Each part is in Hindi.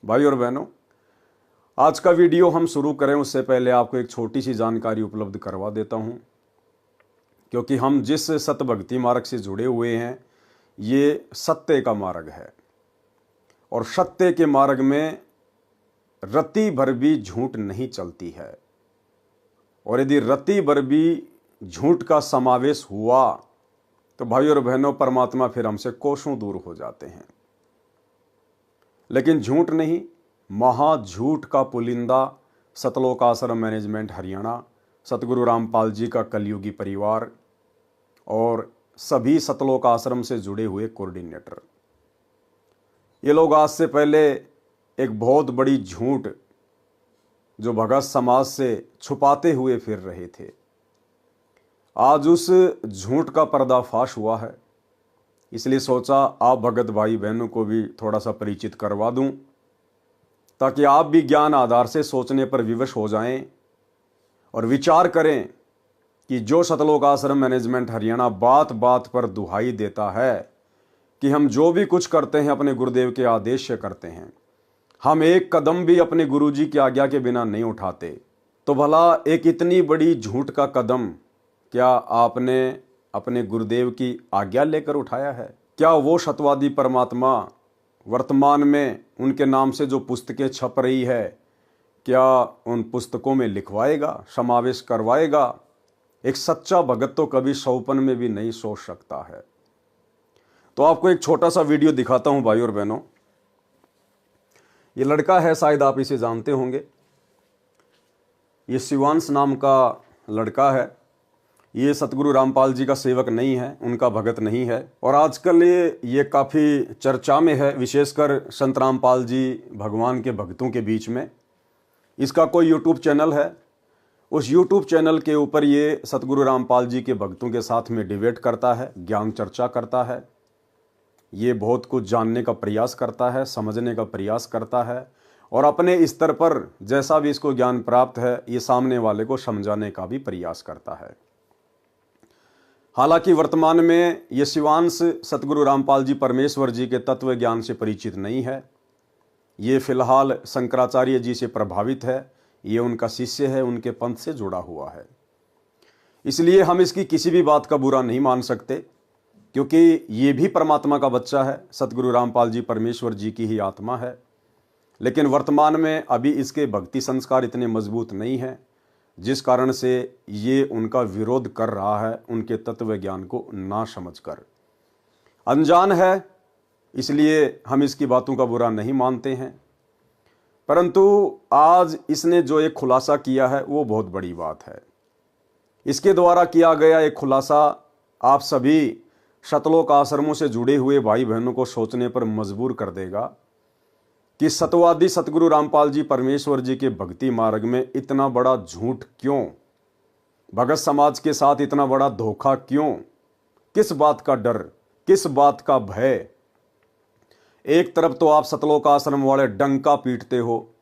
भाई और बहनों, आज का वीडियो हम शुरू करें उससे पहले आपको एक छोटी सी जानकारी उपलब्ध करवा देता हूं, क्योंकि हम जिस सतभक्ति मार्ग से जुड़े हुए हैं ये सत्य का मार्ग है और सत्य के मार्ग में रत्ती भर भी झूठ नहीं चलती है। और यदि रत्ती भर भी झूठ का समावेश हुआ तो भाई और बहनों, परमात्मा फिर हमसे कोसों दूर हो जाते हैं। लेकिन झूठ नहीं, महाझूठ का पुलिंदा सतलोक आश्रम मैनेजमेंट हरियाणा, सतगुरु रामपाल जी का कलयुगी परिवार और सभी सतलोक आश्रम से जुड़े हुए कोऑर्डिनेटर, ये लोग आज से पहले एक बहुत बड़ी झूठ जो भगत समाज से छुपाते हुए फिर रहे थे, आज उस झूठ का पर्दाफाश हुआ है। इसलिए सोचा आप भगत भाई बहनों को भी थोड़ा सा परिचित करवा दूं, ताकि आप भी ज्ञान आधार से सोचने पर विवश हो जाएं और विचार करें कि जो सतलोक आश्रम मैनेजमेंट हरियाणा बात बात पर दुहाई देता है कि हम जो भी कुछ करते हैं अपने गुरुदेव के आदेश से करते हैं, हम एक कदम भी अपने गुरुजी की आज्ञा के बिना नहीं उठाते, तो भला एक इतनी बड़ी झूठ का कदम क्या आपने अपने गुरुदेव की आज्ञा लेकर उठाया है? क्या वो सत्यवादी परमात्मा वर्तमान में उनके नाम से जो पुस्तकें छप रही है, क्या उन पुस्तकों में लिखवाएगा, समावेश करवाएगा? एक सच्चा भगत तो कभी सौपन में भी नहीं सोच सकता है। तो आपको एक छोटा सा वीडियो दिखाता हूं भाई और बहनों। ये लड़का है, शायद आप इसे जानते होंगे। ये शिवांश नाम का लड़का है। ये सतगुरु रामपाल जी का सेवक नहीं है, उनका भगत नहीं है, और आजकल ये काफ़ी चर्चा में है, विशेषकर संत रामपाल जी भगवान के भक्तों के बीच में। इसका कोई यूट्यूब चैनल है, उस यूट्यूब चैनल के ऊपर ये सतगुरु रामपाल जी के भक्तों के साथ में डिबेट करता है, ज्ञान चर्चा करता है। ये बहुत कुछ जानने का प्रयास करता है, समझने का प्रयास करता है, और अपने स्तर पर जैसा भी इसको ज्ञान प्राप्त है ये सामने वाले को समझाने का भी प्रयास करता है। हालांकि वर्तमान में ये शिवांश सतगुरु रामपाल जी परमेश्वर जी के तत्व ज्ञान से परिचित नहीं है। ये फिलहाल शंकराचार्य जी से प्रभावित है, ये उनका शिष्य है, उनके पंथ से जुड़ा हुआ है। इसलिए हम इसकी किसी भी बात का बुरा नहीं मान सकते, क्योंकि ये भी परमात्मा का बच्चा है, सतगुरु रामपाल जी परमेश्वर जी की ही आत्मा है। लेकिन वर्तमान में अभी इसके भक्ति संस्कार इतने मजबूत नहीं हैं, जिस कारण से ये उनका विरोध कर रहा है, उनके तत्व ज्ञान को ना समझकर। अनजान है, इसलिए हम इसकी बातों का बुरा नहीं मानते हैं। परंतु आज इसने जो एक खुलासा किया है वो बहुत बड़ी बात है। इसके द्वारा किया गया एक खुलासा आप सभी सतलोक आश्रमों से जुड़े हुए भाई बहनों को सोचने पर मजबूर कर देगा कि सत्यवादी सतगुरु रामपाल जी परमेश्वर जी के भक्ति मार्ग में इतना बड़ा झूठ क्यों, भगत समाज के साथ इतना बड़ा धोखा क्यों, किस बात का डर, किस बात का भय? एक तरफ तो आप सतलोक आश्रम वाले डंका पीटते हो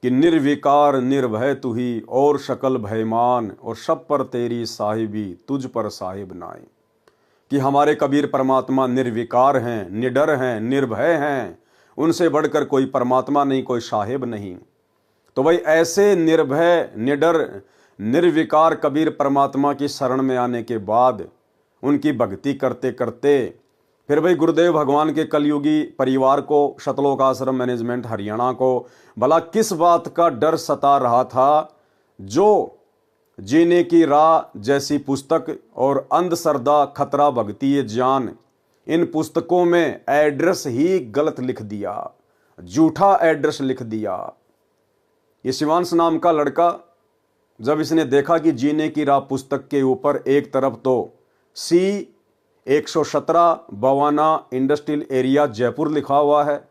कि निर्विकार निर्भय तू ही और शकल भयमान, और सब पर तेरी साहिबी तुझ पर साहिब नाए, कि हमारे कबीर परमात्मा निर्विकार हैं, निडर हैं, निर्भय हैं, उनसे बढ़कर कोई परमात्मा नहीं, कोई साहिब नहीं। तो भाई ऐसे निर्भय, निडर, निर्विकार कबीर परमात्मा की शरण में आने के बाद उनकी भक्ति करते करते फिर भाई गुरुदेव भगवान के कलयुगी परिवार को, सतलोक आश्रम मैनेजमेंट हरियाणा को भला किस बात का डर सता रहा था, जो जीने की राह जैसी पुस्तक और अंधश्रद्धा खतरा भक्ति ये ज्ञान, इन पुस्तकों में एड्रेस ही गलत लिख दिया, झूठा एड्रेस लिख दिया। ये शिवांश नाम का लड़का जब इसने देखा कि जीने की राह पुस्तक के ऊपर एक तरफ तो C117 Bawana industrial area Jaipur लिखा हुआ है,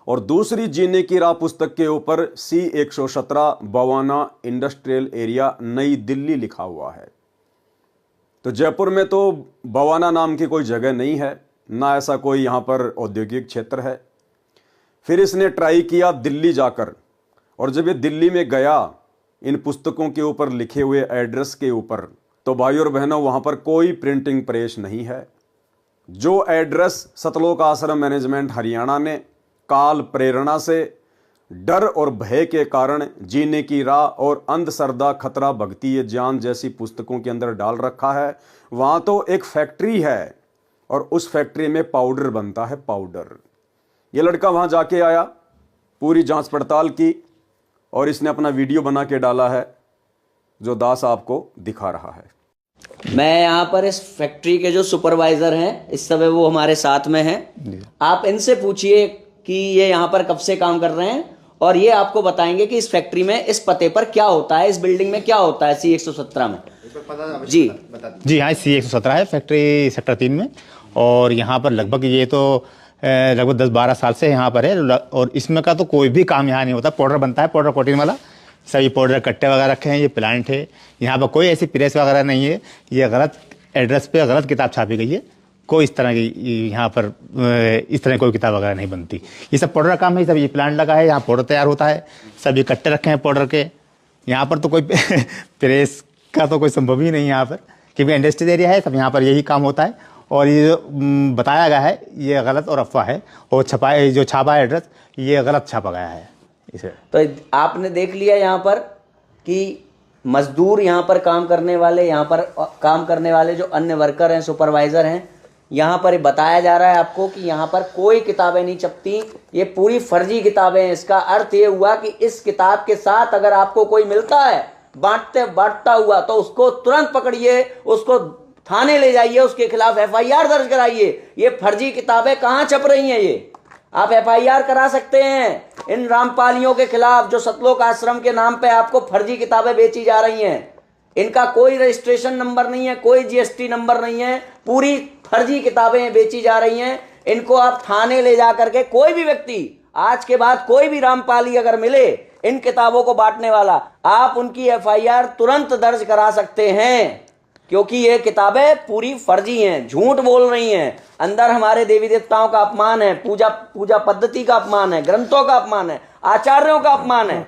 और दूसरी जीने की राह पुस्तक के ऊपर C117 बवाना इंडस्ट्रियल एरिया नई दिल्ली लिखा हुआ है। तो जयपुर में तो बवाना नाम की कोई जगह नहीं है, ना ऐसा कोई यहाँ पर औद्योगिक क्षेत्र है। फिर इसने ट्राई किया दिल्ली जाकर, और जब ये दिल्ली में गया इन पुस्तकों के ऊपर लिखे हुए एड्रेस के ऊपर, तो भाई और बहनों वहाँ पर कोई प्रिंटिंग प्रेस नहीं है। जो एड्रेस सतलोक आश्रम मैनेजमेंट हरियाणा ने काल प्रेरणा से, डर और भय के कारण जीने की राह और अंधश्रद्धा, खतरा, भक्ति, ये ज्ञान जैसी पुस्तकों के अंदर डाल रखा है। वहाँ तो एक फैक्ट्री है और उस फैक्ट्री में पाउडर बनता है, पाउडर। ये लड़का वहाँ जाके आया, पूरी जांच पड़ताल की और इसने अपना वीडियो बना के डाला है जो दास आपको दिखा रहा है। मैं यहाँ पर इस फैक्ट्री के जो सुपरवाइजर हैं इस समय वो हमारे साथ में हैं। आप इनसे पूछिए कि ये यहाँ पर कब से काम कर रहे हैं और ये आपको बताएंगे कि इस फैक्ट्री में इस पते पर क्या होता है, इस बिल्डिंग में क्या होता है C117 में। जी हाँ, C117 है फैक्ट्री सेक्टर 3 में। और यहाँ पर लगभग ये तो लगभग 10-12 साल से यहाँ पर है। और इसमें का तो कोई भी काम यहाँ नहीं होता। पाउडर बनता है, पाउडर कोटिंग वाला। सभी पाउडर कट्टे वगैरह रखे हैं। ये प्लांट है, यहाँ पर कोई ऐसी प्रेस वगैरह नहीं है। ये गलत एड्रेस पे गलत किताब छापी गई है। कोई इस तरह की यहाँ पर इस तरह कोई किताब वगैरह नहीं बनती। ये सब पाउडर का काम है। सब ये प्लांट लगा है, यहाँ पाउडर तैयार होता है। सभी कट्टे रखे हैं पाउडर के। यहाँ पर तो कोई प्रेस का तो कोई संभव ही नहीं है यहाँ पर, क्योंकि इंडस्ट्रियल एरिया है। सब यहाँ पर यही काम होता है। और ये जो बताया गया है ये गलत और अफवाह है। और जो छापा है एड्रेस ये गलत छापा गया है इसे। तो आपने देख लिया यहाँ पर कि मजदूर यहाँ पर काम करने वाले, यहाँ पर काम करने वाले जो अन्य वर्कर हैं, सुपरवाइजर हैं, यहाँ पर बताया जा रहा है आपको कि यहाँ पर कोई किताबें नहीं छपती, ये पूरी फर्जी किताबें हैं। इसका अर्थ ये हुआ कि इस किताब के साथ अगर आपको कोई मिलता है बांटता हुआ तो उसको तुरंत पकड़िए, उसको थाने ले जाइए, उसके खिलाफ FIR दर्ज कराइए। ये फर्जी किताबें कहाँ छप रही हैं, ये आप FIR करा सकते हैं इन रामपालियों के खिलाफ जो सतलोक आश्रम के नाम पे आपको फर्जी किताबें बेची जा रही हैं। इनका कोई रजिस्ट्रेशन नंबर नहीं है, कोई GST नंबर नहीं है, पूरी फर्जी किताबें बेची जा रही हैं। इनको आप थाने ले जा करके, कोई भी व्यक्ति आज के बाद कोई भी रामपाली अगर मिले इन किताबों को बांटने वाला, आप उनकी FIR तुरंत दर्ज करा सकते हैं, क्योंकि ये किताबें पूरी फर्जी हैं, झूठ बोल रही हैं। अंदर हमारे देवी देवताओं का अपमान है, पूजा पद्धति का अपमान है, ग्रंथों का अपमान है, आचार्यों का अपमान है,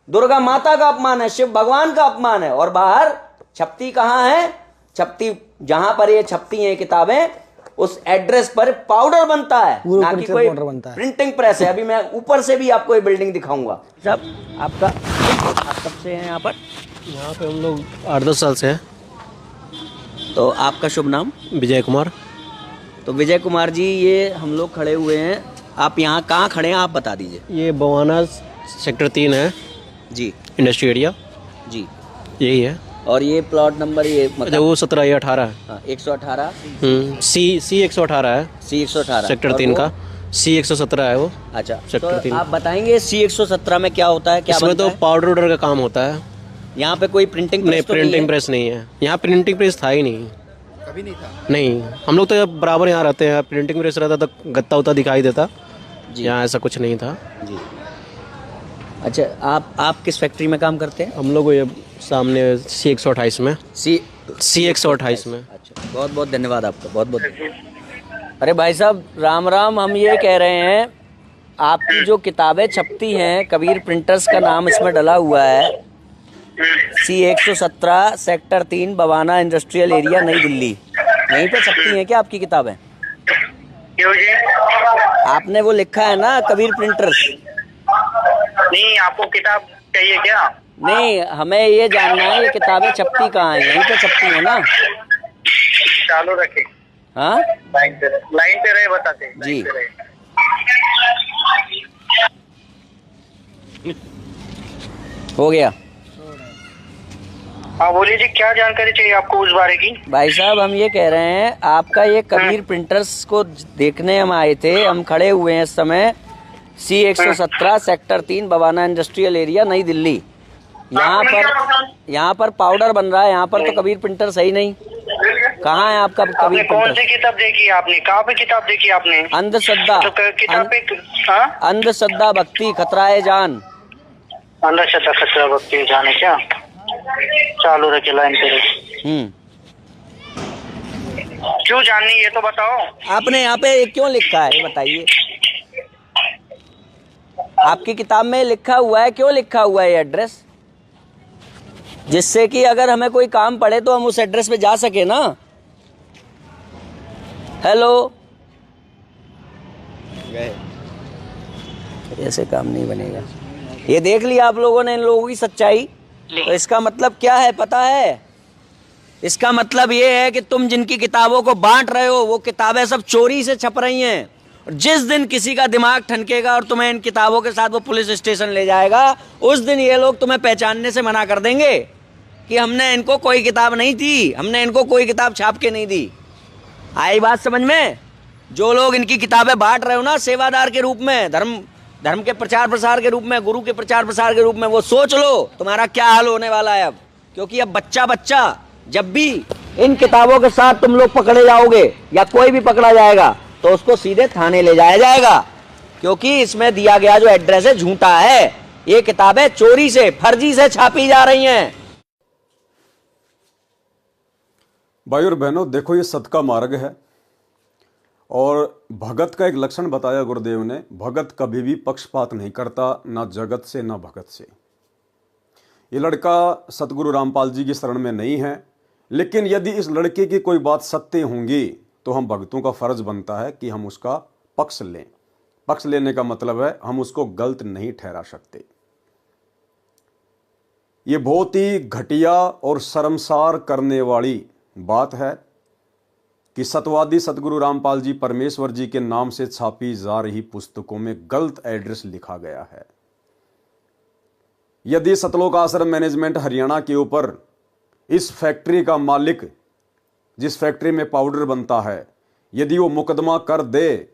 दुर्गा माता का अपमान है, शिव भगवान का अपमान है। और बाहर छपती कहाँ है? छपती जहां पर ये छपती हैं किताबें, उस एड्रेस पर पाउडर बनता है, ना कि कोई प्रिंटिंग प्रेस है। अभी मैं ऊपर से भी आपको ये बिल्डिंग दिखाऊंगा। सब आप कब से हैं यहाँ पर? यहाँ पे हम लोग 8-10 साल से हैं। तो आपका शुभ नाम? विजय कुमार। तो विजय कुमार जी, ये हम लोग खड़े हुए हैं, आप यहाँ कहाँ खड़े हैं आप बता दीजिए। ये बवाना सेक्टर 3 है जी, इंडस्ट्री एरिया जी, यही है। और ये प्लॉट नंबर ये अच्छा, वो 17 ये 18 है। हाँ, 118 C 118 है, C118 सेक्टर 3 का। C 117 है वो। अच्छा, सेक्टर तो 3। आप बताएंगे C117 में क्या होता है, क्या इसमें बनता तो है? पाउडर उडर का काम होता है। यहाँ पे कोई प्रिंटिंग नहीं, प्रेस तो प्रिंटिंग प्रेस नहीं है यहाँ। प्रिंटिंग प्रेस था ही नहीं, कभी नहीं था। नहीं, हम लोग तो बराबर यहाँ रहते हैं। प्रिंटिंग प्रेस रहता तो गत्ता उत्ता दिखाई देता, यहाँ ऐसा कुछ नहीं था जी। अच्छा, आप किस फैक्ट्री में काम करते हैं? हम लोग ये सामने C 128 में। C 128 में। अच्छा, बहुत बहुत धन्यवाद आपका, बहुत बहुत। अरे भाई साहब, राम राम। हम ये कह रहे हैं, आपकी जो किताबें छपती हैं, कबीर प्रिंटर्स का नाम इसमें डला हुआ है, C 117 sector 3 Bawana industrial area नई दिल्ली, यहीं पे छपती हैं क्या आपकी किताबें? क्यों जी? आपने वो लिखा है ना कबीर प्रिंटर्स? नहीं, आपको किताब चाहिए क्या? नहीं, हमें ये जानना है ये किताबें छपती कहाँ हैं, यहीं पे छपती हैं ना? चालू रखे। हाँ, लाइन पे रहे, बताते हैं। जी। हो गया। हाँ बोलिए जी, क्या जानकारी चाहिए आपको उस बारे की? भाई साहब, हम ये कह रहे हैं, आपका ये कबीर प्रिंटर्स को देखने हम आए थे, हम खड़े हुए हैं इस समय C 117 sector 3 Bawana industrial area नई दिल्ली। यहाँ पर पाउडर बन रहा है, यहाँ पर तो कबीर प्रिंटर सही नहीं। कहाँ है आपका कबीर प्रिंटर? कौन सी किताब देखी आपने? कहाँ पे किताब देखी आपने? अंधश्रद्धा, अंधश्रद्धा भक्ति खतराए जान। अंधश्रद्धा खतरा भक्ति जान है क्या? चालू रखे, लाइन पे रहे। क्यों जाननी ये तो बताओ। आपने यहाँ पे क्यों लिखा है, बताइए। आपकी किताब में लिखा हुआ है, क्यों लिखा हुआ है ये एड्रेस? जिससे कि अगर हमें कोई काम पड़े तो हम उस एड्रेस पे जा सके ना। हेलो, ऐसे काम नहीं बनेगा। ये देख लिया आप लोगों ने इन लोगों की सच्चाई। तो इसका मतलब क्या है पता है? इसका मतलब ये है कि तुम जिनकी किताबों को बांट रहे हो वो किताबें सब चोरी से छप रही हैं। और जिस दिन किसी का दिमाग ठनकेगा और तुम्हें इन किताबों के साथ वो पुलिस स्टेशन ले जाएगा, उस दिन ये लोग तुम्हें पहचानने से मना कर देंगे कि हमने इनको कोई किताब नहीं दी, हमने इनको कोई किताब छाप के नहीं दी। आई बात समझ में? जो लोग इनकी किताबें बांट रहे हो ना सेवादार के रूप में, धर्म के प्रचार प्रसार के रूप में, गुरु के प्रचार प्रसार के रूप में, वो सोच लो तुम्हारा क्या हाल होने वाला है अब। क्योंकि अब बच्चा जब भी इन किताबों के साथ तुम लोग पकड़े जाओगे या कोई भी पकड़ा जाएगा तो उसको सीधे थाने ले जाया जाएगा, क्योंकि इसमें दिया गया जो एड्रेस है झूठा है। ये किताबें चोरी से, फर्जी से छापी जा रही हैं। भाई और बहनों, देखो ये सत का मार्ग है और भगत का एक लक्षण बताया गुरुदेव ने। भगत कभी भी पक्षपात नहीं करता, ना जगत से ना भगत से। ये लड़का सतगुरु रामपाल जी की शरण में नहीं है, लेकिन यदि इस लड़के की कोई बात सत्य होंगी तो हम भक्तों का फर्ज बनता है कि हम उसका पक्ष लें। पक्ष लेने का मतलब है हम उसको गलत नहीं ठहरा सकते। ये बहुत ही घटिया और शर्मसार करने वाली बात है कि सतवादी सतगुरु रामपाल जी परमेश्वर जी के नाम से छापी जा रही पुस्तकों में गलत एड्रेस लिखा गया है। यदि सतलोक आश्रम मैनेजमेंट हरियाणा के ऊपर इस फैक्ट्री का मालिक, जिस फैक्ट्री में पाउडर बनता है, यदि वो मुकदमा कर दे,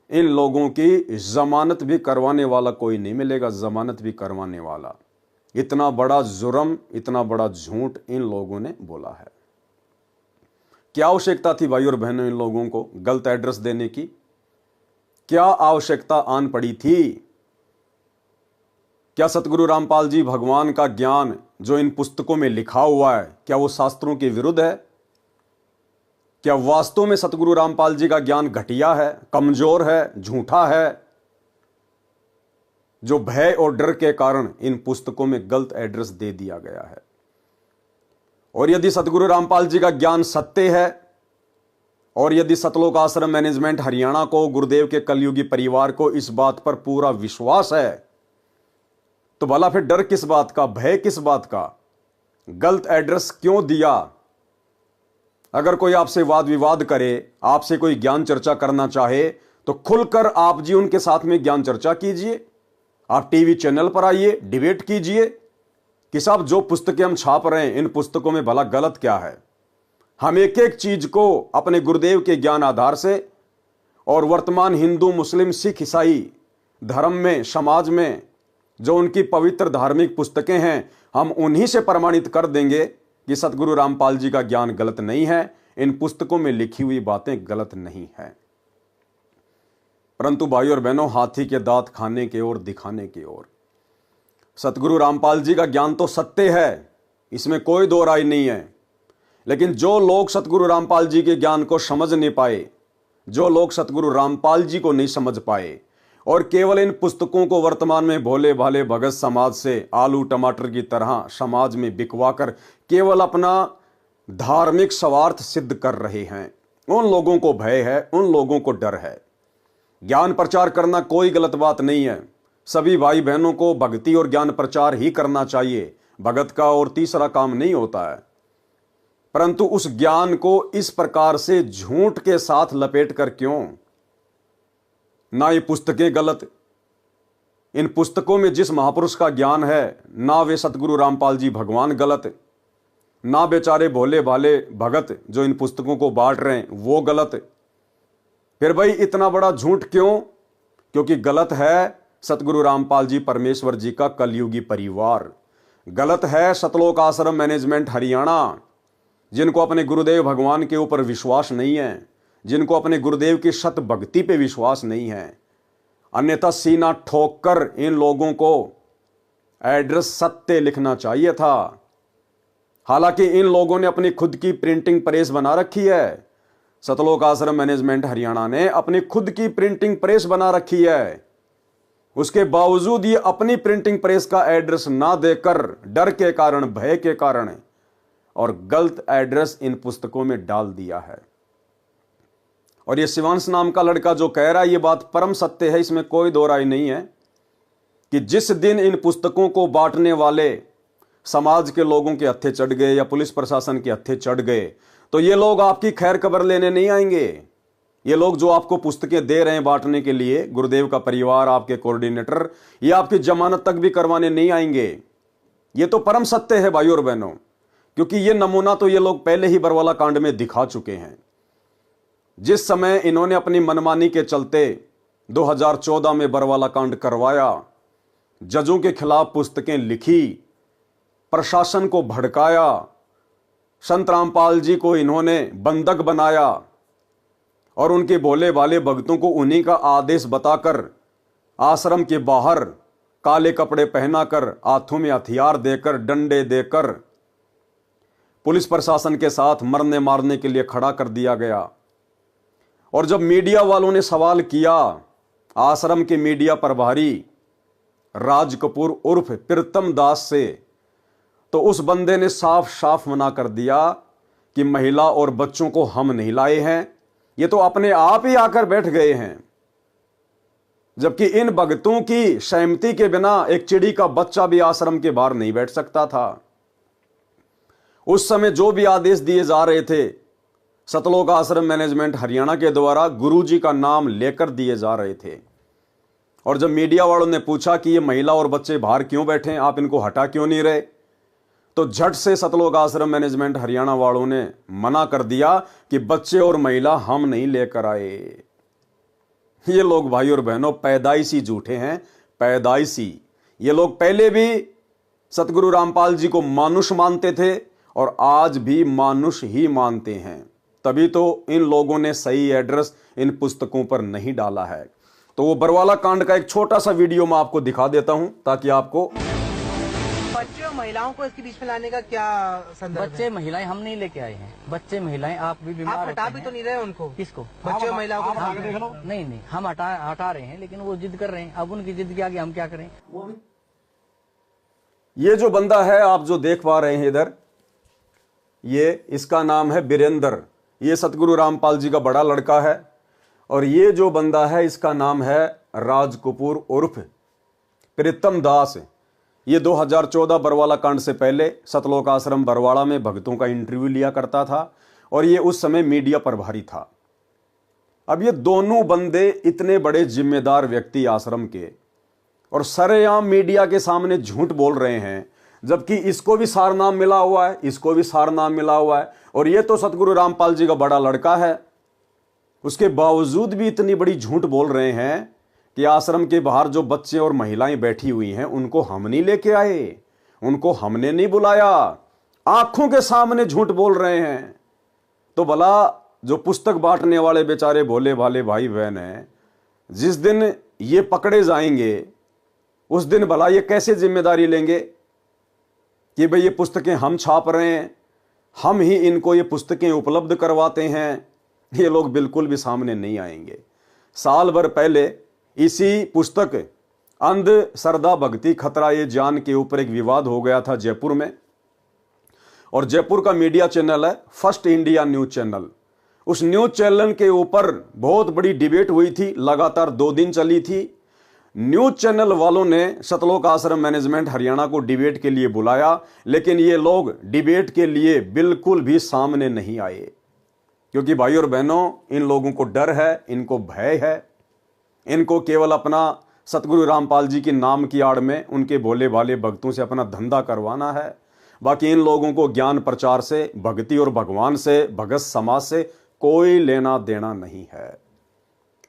इन लोगों की जमानत भी करवाने वाला कोई नहीं मिलेगा, जमानत भी करवाने वाला। इतना बड़ा जुर्म, इतना बड़ा झूठ इन लोगों ने बोला है। क्या आवश्यकता थी भाई और बहनों इन लोगों को गलत एड्रेस देने की? क्या आवश्यकता आन पड़ी थी? क्या सतगुरु रामपाल जी भगवान का ज्ञान जो इन पुस्तकों में लिखा हुआ है, क्या वो शास्त्रों के विरुद्ध है? क्या वास्तव में सतगुरु रामपाल जी का ज्ञान घटिया है, कमजोर है, झूठा है, जो भय और डर के कारण इन पुस्तकों में गलत एड्रेस दे दिया गया है? और यदि सतगुरु रामपाल जी का ज्ञान सत्य है और यदि सतलोक आश्रम मैनेजमेंट हरियाणा को, गुरुदेव के कलयुगी परिवार को इस बात पर पूरा विश्वास है, तो भला फिर डर किस बात का, भय किस बात का? गलत एड्रेस क्यों दिया? अगर कोई आपसे वाद विवाद करे, आपसे कोई ज्ञान चर्चा करना चाहे, तो खुलकर आप जी उनके साथ में ज्ञान चर्चा कीजिए। आप टीवी चैनल पर आइए, डिबेट कीजिए कि साहब जो पुस्तकें हम छाप रहे हैं, इन पुस्तकों में भला गलत क्या है। हम एक एक चीज को अपने गुरुदेव के ज्ञान आधार से और वर्तमान हिंदू, मुस्लिम, सिख, ईसाई धर्म में, समाज में जो उनकी पवित्र धार्मिक पुस्तकें हैं, हम उन्हीं से प्रमाणित कर देंगे कि सतगुरु रामपाल जी का ज्ञान गलत नहीं है, इन पुस्तकों में लिखी हुई बातें गलत नहीं है। परंतु भाई और बहनों, हाथी के दांत खाने की ओर, दिखाने की ओर। सतगुरु रामपाल जी का ज्ञान तो सत्य है, इसमें कोई दो राय नहीं है, लेकिन जो लोग सतगुरु रामपाल जी के ज्ञान को समझ नहीं पाए, जो लोग सतगुरु रामपाल जी को नहीं समझ पाए और केवल इन पुस्तकों को वर्तमान में भोले भाले भगत समाज से आलू टमाटर की तरह समाज में बिकवा कर केवल अपना धार्मिक स्वार्थ सिद्ध कर रहे हैं, उन लोगों को भय है, उन लोगों को डर है। ज्ञान प्रचार करना कोई गलत बात नहीं है, सभी भाई बहनों को भक्ति और ज्ञान प्रचार ही करना चाहिए, भगत का और तीसरा काम नहीं होता है। परंतु उस ज्ञान को इस प्रकार से झूठ के साथ लपेट कर क्यों? ना ये पुस्तकें गलत, इन पुस्तकों में जिस महापुरुष का ज्ञान है, ना वे सतगुरु रामपाल जी भगवान गलत, ना बेचारे भोले भाले भगत जो इन पुस्तकों को बांट रहे हैं वो गलत। फिर भाई इतना बड़ा झूठ क्यों? क्योंकि गलत है सतगुरु रामपाल जी परमेश्वर जी का कलयुगी परिवार, गलत है सतलोक आश्रम मैनेजमेंट हरियाणा, जिनको अपने गुरुदेव भगवान के ऊपर विश्वास नहीं है, जिनको अपने गुरुदेव की सत भक्ति पे विश्वास नहीं है। अन्यथा सीना ठोक कर इन लोगों को एड्रेस सत्य लिखना चाहिए था। हालांकि इन लोगों ने अपनी खुद की प्रिंटिंग प्रेस बना रखी है, सतलोक आश्रम मैनेजमेंट हरियाणा ने अपनी खुद की प्रिंटिंग प्रेस बना रखी है, उसके बावजूद ये अपनी प्रिंटिंग प्रेस का एड्रेस ना देकर डर के कारण, भय के कारण और गलत एड्रेस इन पुस्तकों में डाल दिया है। और ये शिवांश नाम का लड़का जो कह रहा है ये बात परम सत्य है, इसमें कोई दो राय नहीं है। कि जिस दिन इन पुस्तकों को बांटने वाले समाज के लोगों के हत्थे चढ़ गए या पुलिस प्रशासन के हत्थे चढ़ गए, तो ये लोग आपकी खैर खबर लेने नहीं आएंगे। ये लोग जो आपको पुस्तकें दे रहे हैं बांटने के लिए, गुरुदेव का परिवार, आपके कोऑर्डिनेटर, ये आपकी जमानत तक भी करवाने नहीं आएंगे। ये तो परम सत्य है भाइयों और बहनों, क्योंकि ये नमूना तो ये लोग पहले ही बरवाला कांड में दिखा चुके हैं। जिस समय इन्होंने अपनी मनमानी के चलते 2014 में बरवाला कांड करवाया, जजों के खिलाफ पुस्तकें लिखी, प्रशासन को भड़काया, संत रामपाल जी को इन्होंने बंधक बनाया और उनके भोले भाले भक्तों को उन्हीं का आदेश बताकर आश्रम के बाहर काले कपड़े पहनाकर, हाथों में हथियार देकर, डंडे देकर पुलिस प्रशासन के साथ मरने मारने के लिए खड़ा कर दिया गया। और जब मीडिया वालों ने सवाल किया आश्रम के मीडिया प्रभारी राज कपूर उर्फ प्रीतम दास से, तो उस बंदे ने साफ साफ मना कर दिया कि महिला और बच्चों को हम नहीं लाए हैं, ये तो अपने आप ही आकर बैठ गए हैं। जबकि इन भक्तों की सहमति के बिना एक चिड़ी का बच्चा भी आश्रम के बाहर नहीं बैठ सकता था। उस समय जो भी आदेश दिए जा रहे थे सतलोक आश्रम मैनेजमेंट हरियाणा के द्वारा गुरुजी का नाम लेकर दिए जा रहे थे। और जब मीडिया वालों ने पूछा कि ये महिला और बच्चे बाहर क्यों बैठे हैं, आप इनको हटा क्यों नहीं रहे, तो झट से सतलोक आश्रम मैनेजमेंट हरियाणा वालों ने मना कर दिया कि बच्चे और महिला हम नहीं लेकर आए। ये लोग भाई और बहनों पैदाइशी झूठे हैं, पैदाइशी। ये लोग पहले भी सतगुरु रामपाल जी को मानुष मानते थे और आज भी मानुष ही मानते हैं। तभी तो इन लोगों ने सही एड्रेस इन पुस्तकों पर नहीं डाला है। तो वो बरवाला कांड का एक छोटा सा वीडियो मैं आपको दिखा देता हूं ताकि आपको। बच्चे और महिलाओं को इसके बीच में लाने का क्या संदर्भ है? बच्चे महिलाएं हम नहीं लेके आए हैं। बच्चे महिलाएं आप भी बीमार आप हटा होते भी हैं। तो नहीं रहे उनको? किसको? बच्चे और महिलाओं को नहीं नहीं, हम हटा रहे हैं, लेकिन वो जिद कर रहे हैं। अब उनकी जिद के आगे हम क्या करें? ये जो बंदा है आप जो देख पा रहे हैं इधर, ये इसका नाम है बीरेंद्र। ये सतगुरु रामपाल जी का बड़ा लड़का है। और ये जो बंदा है इसका नाम है राज कपूर उर्फ प्रीतम दास। ये 2014 बरवाला कांड से पहले सतलोक आश्रम बरवाड़ा में भक्तों का इंटरव्यू लिया करता था और ये उस समय मीडिया प्रभारी था। अब ये दोनों बंदे इतने बड़े जिम्मेदार व्यक्ति आश्रम के और सरेआम मीडिया के सामने झूठ बोल रहे हैं, जबकि इसको भी सारनाम मिला हुआ है, इसको भी सारनाम मिला हुआ है और ये तो सतगुरु रामपाल जी का बड़ा लड़का है। उसके बावजूद भी इतनी बड़ी झूठ बोल रहे हैं कि आश्रम के बाहर जो बच्चे और महिलाएं बैठी हुई हैं उनको हम नहीं लेके आए, उनको हमने नहीं बुलाया। आंखों के सामने झूठ बोल रहे हैं। तो भला जो पुस्तक बांटने वाले बेचारे भोले भाले भाई बहन हैं, जिस दिन ये पकड़े जाएंगे उस दिन भला ये कैसे जिम्मेदारी लेंगे कि भाई ये पुस्तकें हम छाप रहे हैं, हम ही इनको ये पुस्तकें उपलब्ध करवाते हैं। ये लोग बिल्कुल भी सामने नहीं आएंगे। साल भर पहले इसी पुस्तक अंध श्रद्धा भक्ति खतरा ये जान के ऊपर एक विवाद हो गया था जयपुर में। और जयपुर का मीडिया चैनल है फर्स्ट इंडिया न्यूज चैनल। उस न्यूज चैनल के ऊपर बहुत बड़ी डिबेट हुई थी, लगातार 2 दिन चली थी। न्यूज चैनल वालों ने सतलोक आश्रम मैनेजमेंट हरियाणा को डिबेट के लिए बुलाया, लेकिन ये लोग डिबेट के लिए बिल्कुल भी सामने नहीं आए, क्योंकि भाई और बहनों इन लोगों को डर है, इनको भय है। इनको केवल अपना सतगुरु रामपाल जी के नाम की आड़ में उनके भोले भाले भक्तों से अपना धंधा करवाना है। बाकी इन लोगों को ज्ञान प्रचार से, भक्ति और भगवान से, भगत समाज से कोई लेना देना नहीं है।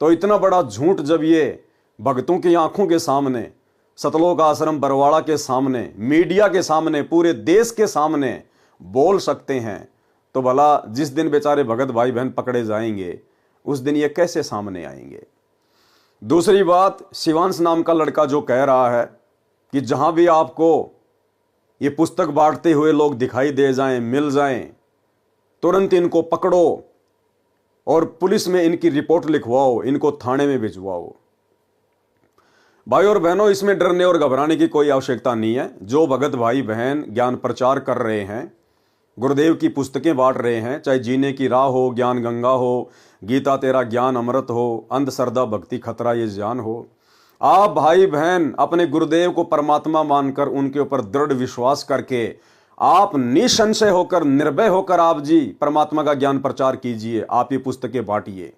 तो इतना बड़ा झूठ जब ये भक्तों की आंखों के सामने, सतलोक आश्रम बरवाड़ा के सामने, मीडिया के सामने, पूरे देश के सामने बोल सकते हैं, तो भला जिस दिन बेचारे भगत भाई बहन पकड़े जाएंगे उस दिन ये कैसे सामने आएंगे। दूसरी बात, शिवांश नाम का लड़का जो कह रहा है कि जहां भी आपको ये पुस्तक बांटते हुए लोग दिखाई दे जाएं, मिल जाएं, तुरंत इनको पकड़ो और पुलिस में इनकी रिपोर्ट लिखवाओ, इनको थाने में भिजवाओ। भाई और बहनों, इसमें डरने और घबराने की कोई आवश्यकता नहीं है। जो भगत भाई बहन ज्ञान प्रचार कर रहे हैं, गुरुदेव की पुस्तकें बांट रहे हैं, चाहे जीने की राह हो, ज्ञान गंगा हो, गीता तेरा ज्ञान अमृत हो, अंधश्रद्धा भक्ति खतरा ये जान हो, आप भाई बहन अपने गुरुदेव को परमात्मा मानकर उनके ऊपर दृढ़ विश्वास करके आप निसंशय होकर, निर्भय होकर आप जी परमात्मा का ज्ञान प्रचार कीजिए। आप ये पुस्तकें बांटिए।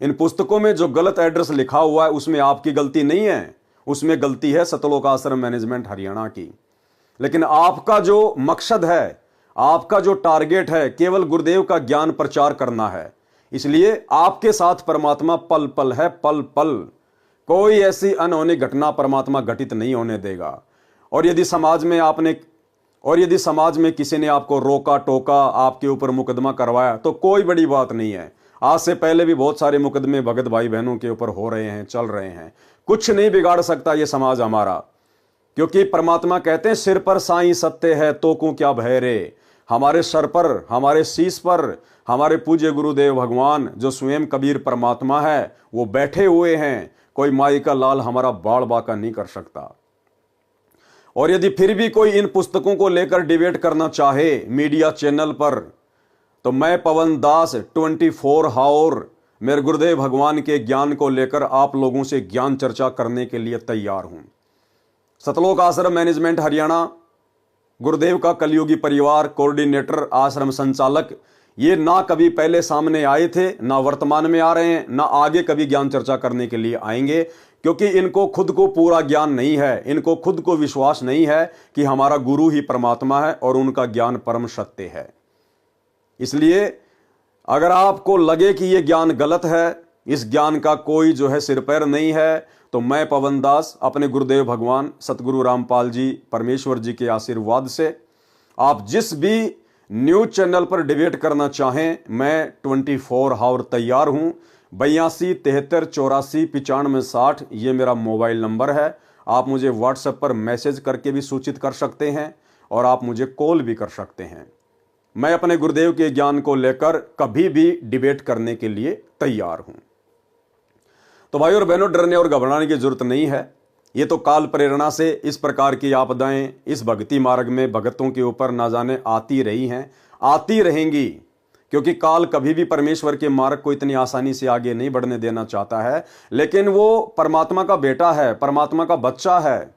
इन पुस्तकों में जो गलत एड्रेस लिखा हुआ है उसमें आपकी गलती नहीं है, उसमें गलती है सतलोक आश्रम मैनेजमेंट हरियाणा की। लेकिन आपका जो मकसद है, आपका जो टारगेट है, केवल गुरुदेव का ज्ञान प्रचार करना है। इसलिए आपके साथ परमात्मा पल पल है, पल पल। कोई ऐसी अनहोनी घटना परमात्मा घटित नहीं होने देगा। और यदि समाज में किसी ने आपको रोका टोका, आपके ऊपर मुकदमा करवाया, तो कोई बड़ी बात नहीं है। आज से पहले भी बहुत सारे मुकदमे भगत भाई बहनों के ऊपर हो रहे हैं, चल रहे हैं। कुछ नहीं बिगाड़ सकता ये समाज हमारा, क्योंकि परमात्मा कहते हैं सिर पर साईं सत्य है तो को क्या भय रे। हमारे सर पर, हमारे शीश पर हमारे पूज्य गुरुदेव भगवान जो स्वयं कबीर परमात्मा है वो बैठे हुए हैं। कोई माई का लाल हमारा बाल बाका नहीं कर सकता। और यदि फिर भी कोई इन पुस्तकों को लेकर डिबेट करना चाहे मीडिया चैनल पर, तो मैं पवन दास 24 हावर मेरे गुरुदेव भगवान के ज्ञान को लेकर आप लोगों से ज्ञान चर्चा करने के लिए तैयार हूं। सतलोक आश्रम मैनेजमेंट हरियाणा, गुरुदेव का कलयुगी परिवार, कोऑर्डिनेटर, आश्रम संचालक, ये ना कभी पहले सामने आए थे, ना वर्तमान में आ रहे हैं, ना आगे कभी ज्ञान चर्चा करने के लिए आएंगे, क्योंकि इनको खुद को पूरा ज्ञान नहीं है। इनको खुद को विश्वास नहीं है कि हमारा गुरु ही परमात्मा है और उनका ज्ञान परम सत्य है। इसलिए अगर आपको लगे कि यह ज्ञान गलत है, इस ज्ञान का कोई जो है सिर पैर नहीं है, तो मैं पवन दास अपने गुरुदेव भगवान सतगुरु रामपाल जी परमेश्वर जी के आशीर्वाद से आप जिस भी न्यूज चैनल पर डिबेट करना चाहें, मैं 24 हावर तैयार हूं। 82 73 84 95 60 ये मेरा मोबाइल नंबर है। आप मुझे व्हाट्सएप पर मैसेज करके भी सूचित कर सकते हैं और आप मुझे कॉल भी कर सकते हैं। मैं अपने गुरुदेव के ज्ञान को लेकर कभी भी डिबेट करने के लिए तैयार हूं। तो भाई और बहनों, डरने और घबराने की जरूरत नहीं है। ये तो काल प्रेरणा से इस प्रकार की आपदाएं इस भक्ति मार्ग में भगतों के ऊपर ना जाने आती रही हैं, आती रहेंगी, क्योंकि काल कभी भी परमेश्वर के मार्ग को इतनी आसानी से आगे नहीं बढ़ने देना चाहता है। लेकिन वो परमात्मा का बेटा है, परमात्मा का बच्चा है,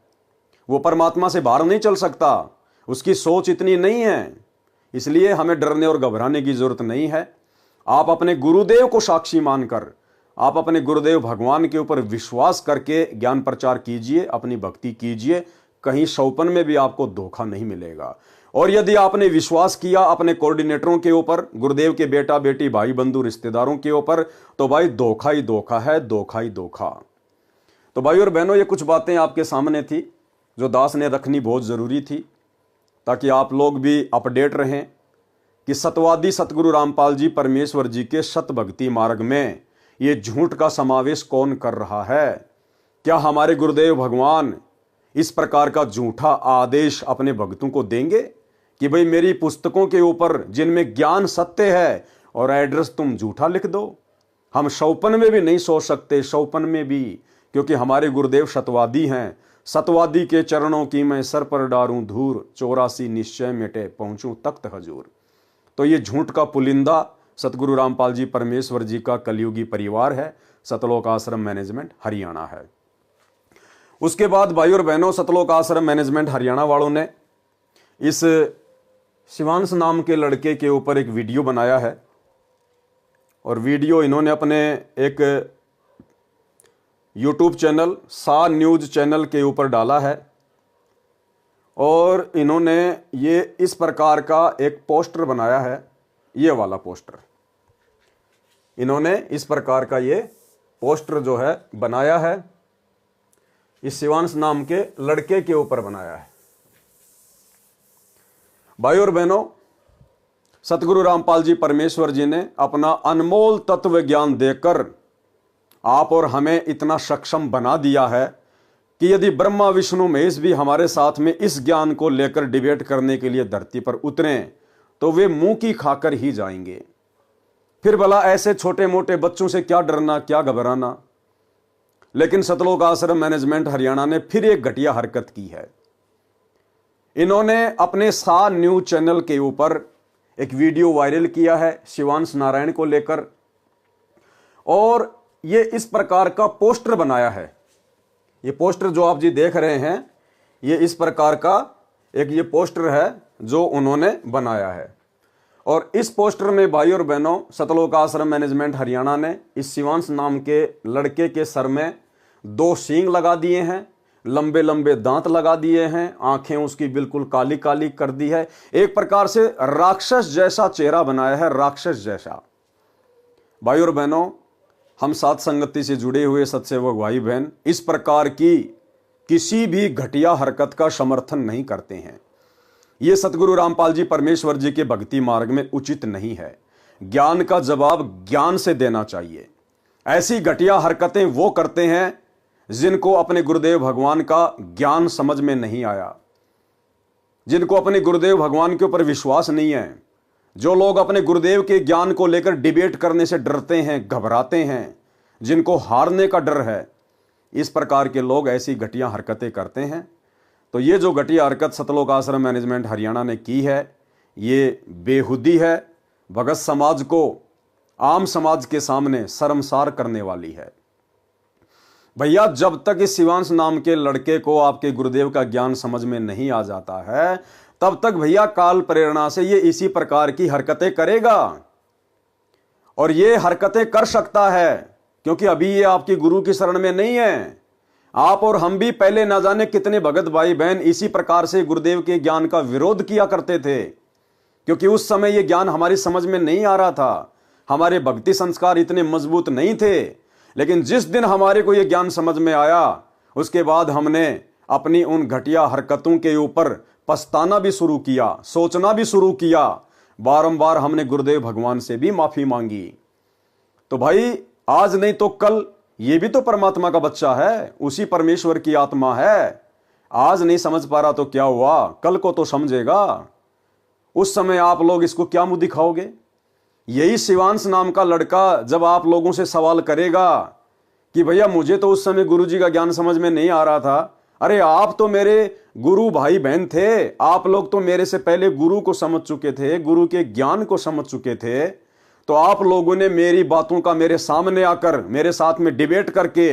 वो परमात्मा से बाहर नहीं चल सकता, उसकी सोच इतनी नहीं है। इसलिए हमें डरने और घबराने की जरूरत नहीं है। आप अपने गुरुदेव को साक्षी मानकर, आप अपने गुरुदेव भगवान के ऊपर विश्वास करके ज्ञान प्रचार कीजिए, अपनी भक्ति कीजिए। कहीं सौपन में भी आपको धोखा नहीं मिलेगा। और यदि आपने विश्वास किया अपने कोऑर्डिनेटरों के ऊपर, गुरुदेव के बेटा बेटी भाई बंधु रिश्तेदारों के ऊपर, तो भाई धोखा ही धोखा है, धोखा ही धोखा। तो भाई और बहनों, ये कुछ बातें आपके सामने थी जो दास ने रखनी बहुत जरूरी थी, ताकि आप लोग भी अपडेट रहें कि सतवादी सतगुरु रामपाल जी परमेश्वर जी के सत भक्ति मार्ग में ये झूठ का समावेश कौन कर रहा है। क्या हमारे गुरुदेव भगवान इस प्रकार का झूठा आदेश अपने भक्तों को देंगे कि भाई मेरी पुस्तकों के ऊपर जिनमें ज्ञान सत्य है और एड्रेस तुम झूठा लिख दो। हम सौपन में भी नहीं सोच सकते, सौपन में भी, क्योंकि हमारे गुरुदेव सतवादी हैं। सतवादी के चरणों की मैं सर पर डारूं धूर, 84 निश्चय मिटे पहुंचूं तख्त हजूर। तो ये झूठ का पुलिंदा सतगुरु रामपाल जी परमेश्वर जी का कलयुगी परिवार है, सतलोक आश्रम मैनेजमेंट हरियाणा है। उसके बाद भाई और बहनों, सतलोक आश्रम मैनेजमेंट हरियाणा वालों ने इस शिवांश नाम के लड़के के ऊपर एक वीडियो बनाया है। और वीडियो इन्होंने अपने एक यूट्यूब चैनल सा न्यूज चैनल के ऊपर डाला है। और इन्होंने ये इस प्रकार का एक पोस्टर बनाया है, ये वाला पोस्टर इन्होंने इस प्रकार का ये पोस्टर जो है बनाया है, इस शिवांश नाम के लड़के के ऊपर बनाया है। भाई और बहनों, सतगुरु रामपाल जी परमेश्वर जी ने अपना अनमोल तत्व ज्ञान देकर आप और हमें इतना सक्षम बना दिया है कि यदि ब्रह्मा विष्णु महेश भी हमारे साथ में इस ज्ञान को लेकर डिबेट करने के लिए धरती पर उतरें तो वे मुंह की खाकर ही जाएंगे। फिर भला ऐसे छोटे मोटे बच्चों से क्या डरना, क्या घबराना। लेकिन सतलोक आश्रम मैनेजमेंट हरियाणा ने फिर एक घटिया हरकत की है। इन्होंने अपने सा न्यूज चैनल के ऊपर एक वीडियो वायरल किया है शिवांश नारायण को लेकर, और ये इस प्रकार का पोस्टर बनाया है। ये पोस्टर जो आप जी देख रहे हैं, ये इस प्रकार का एक ये पोस्टर है जो उन्होंने बनाया है। और इस पोस्टर में भाई और बहनों, सतलोक आश्रम मैनेजमेंट हरियाणा ने इस शिवांश नाम के लड़के के सर में 2 सींग लगा दिए हैं, लंबे लंबे दांत लगा दिए हैं, आंखें उसकी बिल्कुल काली काली कर दी है, एक प्रकार से राक्षस जैसा चेहरा बनाया है, राक्षस जैसा। भाई और बहनों, हम साथ संगति से जुड़े हुए सत्सेवक भाई बहन इस प्रकार की किसी भी घटिया हरकत का समर्थन नहीं करते हैं। ये सतगुरु रामपाल जी परमेश्वर जी के भक्ति मार्ग में उचित नहीं है। ज्ञान का जवाब ज्ञान से देना चाहिए। ऐसी घटिया हरकतें वो करते हैं जिनको अपने गुरुदेव भगवान का ज्ञान समझ में नहीं आया, जिनको अपने गुरुदेव भगवान के ऊपर विश्वास नहीं है, जो लोग अपने गुरुदेव के ज्ञान को लेकर डिबेट करने से डरते हैं, घबराते हैं, जिनको हारने का डर है, इस प्रकार के लोग ऐसी घटिया हरकतें करते हैं। तो ये जो घटिया हरकत सतलोक आश्रम मैनेजमेंट हरियाणा ने की है, ये बेहुदी है, भगत समाज को आम समाज के सामने शर्मसार करने वाली है। भैया, जब तक इस शिवांश नाम के लड़के को आपके गुरुदेव का ज्ञान समझ में नहीं आ जाता है, तब तक भैया काल प्रेरणा से ये इसी प्रकार की हरकतें करेगा। और ये हरकतें कर सकता है क्योंकि अभी ये आपकी गुरु की शरण में नहीं है। आप और हम भी पहले ना जाने कितने भगत भाई बहन इसी प्रकार से गुरुदेव के ज्ञान का विरोध किया करते थे, क्योंकि उस समय ये ज्ञान हमारी समझ में नहीं आ रहा था, हमारे भक्ति संस्कार इतने मजबूत नहीं थे। लेकिन जिस दिन हमारे को ये ज्ञान समझ में आया, उसके बाद हमने अपनी उन घटिया हरकतों के ऊपर पछताना भी शुरू किया, सोचना भी शुरू किया, बारंबार हमने गुरुदेव भगवान से भी माफी मांगी। तो भाई, आज नहीं तो कल ये भी तो परमात्मा का बच्चा है, उसी परमेश्वर की आत्मा है। आज नहीं समझ पा रहा तो क्या हुआ, कल को तो समझेगा। उस समय आप लोग इसको क्या मुंह दिखाओगे? यही शिवांश नाम का लड़का जब आप लोगों से सवाल करेगा कि भैया मुझे तो उस समय गुरु जी का ज्ञान समझ में नहीं आ रहा था, अरे आप तो मेरे गुरु भाई बहन थे, आप लोग तो मेरे से पहले गुरु को समझ चुके थे, गुरु के ज्ञान को समझ चुके थे, तो आप लोगों ने मेरी बातों का मेरे सामने आकर मेरे साथ में डिबेट करके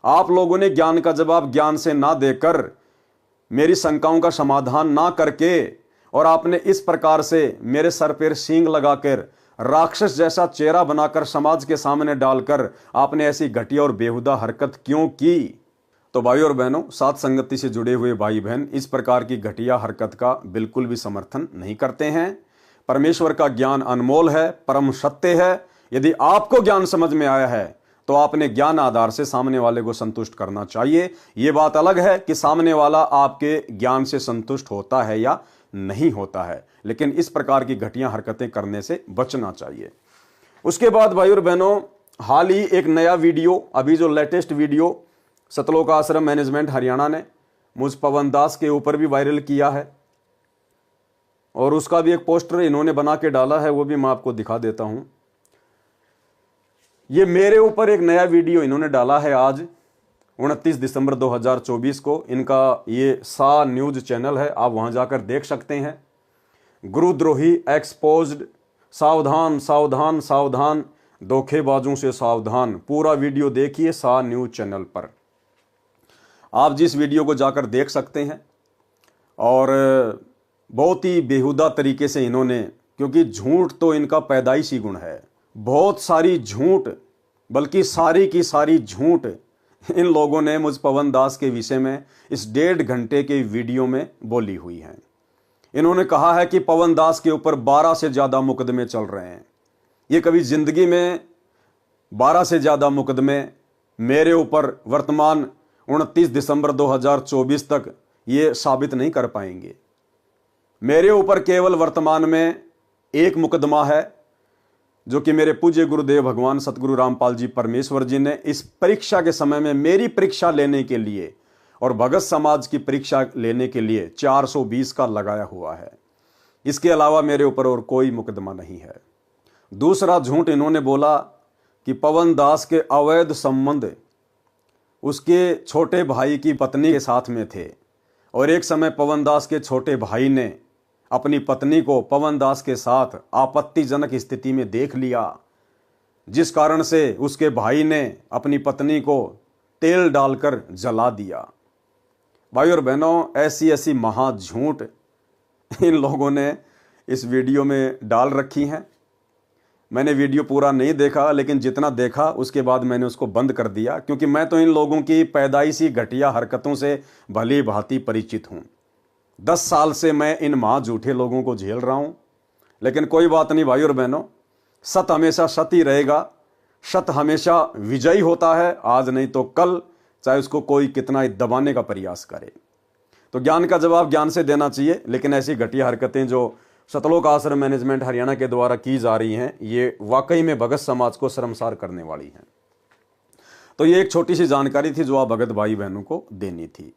आप लोगों ने ज्ञान का जवाब ज्ञान से ना देकर, मेरी शंकाओं का समाधान ना करके, और आपने इस प्रकार से मेरे सर पर सींग लगाकर राक्षस जैसा चेहरा बनाकर समाज के सामने डालकर आपने ऐसी घटिया और बेहुदा हरकत क्यों की? तो भाई और बहनों, साथ संगति से जुड़े हुए भाई बहन इस प्रकार की घटिया हरकत का बिल्कुल भी समर्थन नहीं करते हैं। परमेश्वर का ज्ञान अनमोल है, परम सत्य है। यदि आपको ज्ञान समझ में आया है तो आपने ज्ञान आधार से सामने वाले को संतुष्ट करना चाहिए। यह बात अलग है कि सामने वाला आपके ज्ञान से संतुष्ट होता है या नहीं होता है, लेकिन इस प्रकार की घटिया हरकतें करने से बचना चाहिए। उसके बाद भाई और बहनों, हाल ही एक नया वीडियो, अभी जो लेटेस्ट वीडियो सतलोक आश्रम मैनेजमेंट हरियाणा ने मुझ पवन दास के ऊपर भी वायरल किया है, और उसका भी एक पोस्टर इन्होंने बना के डाला है, वो भी मैं आपको दिखा देता हूं। ये मेरे ऊपर एक नया वीडियो इन्होंने डाला है आज 29 दिसंबर 2024 को। इनका ये सा न्यूज चैनल है, आप वहां जाकर देख सकते हैं। गुरुद्रोही एक्सपोज्ड, सावधान सावधान सावधान, धोखेबाजों से सावधान। पूरा वीडियो देखिए सा न्यूज चैनल पर, आप जिस वीडियो को जाकर देख सकते हैं। और बहुत ही बेहुदा तरीके से इन्होंने, क्योंकि झूठ तो इनका पैदाइशी गुण है, बहुत सारी झूठ, बल्कि सारी की सारी झूठ इन लोगों ने मुझ पवन दास के विषय में इस 1.5 घंटे के वीडियो में बोली हुई है। इन्होंने कहा है कि पवन दास के ऊपर 12 से ज़्यादा मुकदमे चल रहे हैं। ये कभी जिंदगी में 12 से ज़्यादा मुकदमे मेरे ऊपर वर्तमान 29 दिसंबर 2024 तक ये साबित नहीं कर पाएंगे। मेरे ऊपर केवल वर्तमान में एक मुकदमा है, जो कि मेरे पूज्य गुरुदेव भगवान सतगुरु रामपाल जी परमेश्वर जी ने इस परीक्षा के समय में मेरी परीक्षा लेने के लिए और भगत समाज की परीक्षा लेने के लिए 420 का लगाया हुआ है। इसके अलावा मेरे ऊपर और कोई मुकदमा नहीं है। दूसरा झूठ इन्होंने बोला कि पवन दास के अवैध संबंध उसके छोटे भाई की पत्नी के साथ में थे, और एक समय पवन दास के छोटे भाई ने अपनी पत्नी को पवन दास के साथ आपत्तिजनक स्थिति में देख लिया, जिस कारण से उसके भाई ने अपनी पत्नी को तेल डालकर जला दिया। भाई और बहनों, ऐसी ऐसी महा झूठ इन लोगों ने इस वीडियो में डाल रखी हैं। मैंने वीडियो पूरा नहीं देखा, लेकिन जितना देखा उसके बाद मैंने उसको बंद कर दिया, क्योंकि मैं तो इन लोगों की पैदाइशी घटिया हरकतों से भली भांति परिचित हूँ। 10 साल से मैं इन महा झूठे लोगों को झेल रहा हूँ। लेकिन कोई बात नहीं भाई और बहनों, सत्य हमेशा सत्य ही रहेगा। सत्य हमेशा विजयी होता है, आज नहीं तो कल, चाहे उसको कोई कितना ही दबाने का प्रयास करे। तो ज्ञान का जवाब ज्ञान से देना चाहिए, लेकिन ऐसी घटिया हरकतें जो सतलोक आश्रम मैनेजमेंट हरियाणा के द्वारा की जा रही हैं, ये वाकई में भगत समाज को शर्मसार करने वाली हैं। तो ये एक छोटी सी जानकारी थी जो आप भगत भाई बहनों को देनी थी।